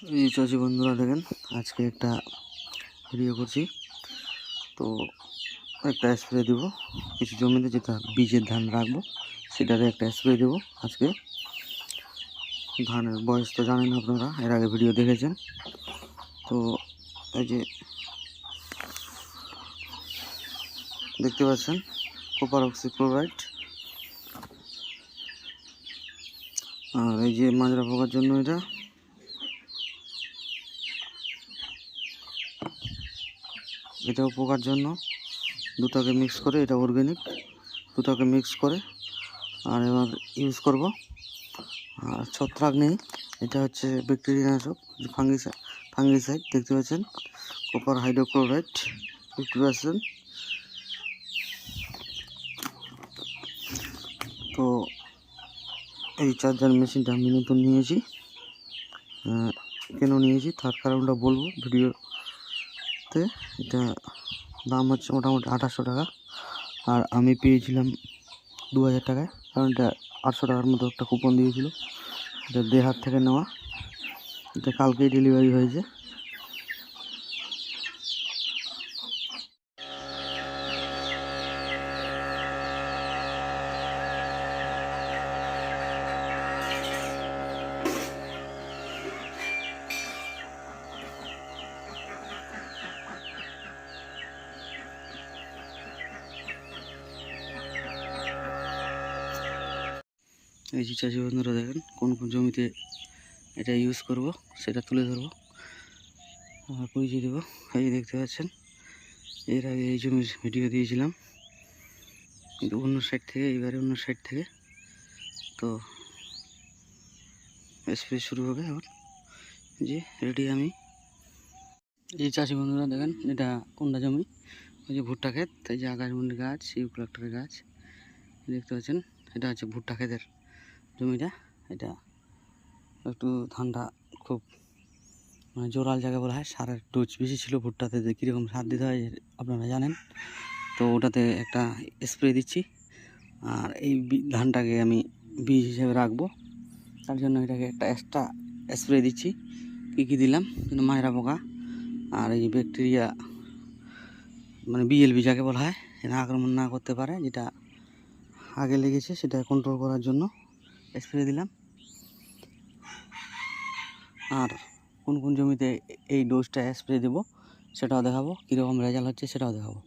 এই চাষি বন্ধুরা দেখেন, আজকে একটা ভিডিও করছি। তো একটা স্প্রে দেবো কিছু জমিতে, যেটা বীজের ধান রাখবো সেটাতে একটা স্প্রে দেবো আজকে। ধানের বয়স তো জানেন আপনারা, এর আগে ভিডিও দেখেছেন। তো এই যে দেখতে পাচ্ছেন কপার অক্সিক্লোরাইড, আর এই যে মাজরা পোকার জন্য এটাও পোকার জন্য দুটাকে মিক্স করে, এটা অর্গানিক, দুটাকে মিক্স করে আর এবার ইউজ করব। আর ছত্রাক নেই, এটা হচ্ছে ব্যাকটেরিয়া নাশক, ফাঙ্গিসাইড দেখতে পাচ্ছেন, কপার হাইড্রোক্লোরাইড 50%। তো এই চার্জার মেশিনটা আমি নতুন নিয়েছি। কেন নিয়েছি তার কারণটা বলবো ভিডিওতে। এটা দাম হচ্ছে মোটামুটি 2800 টাকা, আর আমি পেয়েছিলাম 2000 টাকায়, কারণ এটা 800 টাকার মতো একটা কুপন দিয়েছিল। এটা দেহাত থেকে নেওয়া, এটা কালকেই ডেলিভারি হয়েছে। এই যে চাষি বন্ধুরা দেখেন, কোন কোন জমিতে এটা ইউজ করব সেটা তুলে ধরবো আর পরিচয় দেবো। এই দেখতে পাচ্ছেন, এর আগে এই জমির ভিডিও দিয়েছিলাম, কিন্তু অন্য সাইড থেকে, এবারে অন্য সাইড থেকে। তো স্প্রে শুরু হবে এখন। যে রেডি আমি। এই চাষি বন্ধুরা দেখেন, এটা কোনটা জমি, ওই যে ভুট্টা ক্ষেত, এই যে আকাশমণি গাছ, ইউক্যালিপটাসের গাছ দেখতে পাচ্ছেন। এটা হচ্ছে ভুট্টা ক্ষেতের জমিটা। এটা একটু ধানটা খুব মানে জোরাল জায়গা বলা হয়, সারের ডোজ বেশি ছিল ভুট্টাতে, যে কীরকম সার দিতে হয় আপনারা জানেন। তো ওটাতে একটা স্প্রে দিচ্ছি, আর এই ধানটাকে আমি বীজ হিসেবে রাখবো, তার জন্য এটাকে একটা এক্সট্রা স্প্রে দিচ্ছি। কী দিলাম, কিন্তু মাজরা পোকা আর এই ব্যাকটেরিয়া মানে বিএলবি যাকে বলা হয়, এটা আক্রমণ না করতে পারে, যেটা আগে লেগেছে সেটা কন্ট্রোল করার জন্য স্প্রে দিলাম। আর কোন কোন জমিতে এই ডোজটা স্প্রে দেবো সেটাও দেখাবো, কীরকম রেজাল্ট হচ্ছে সেটাও দেখাবো।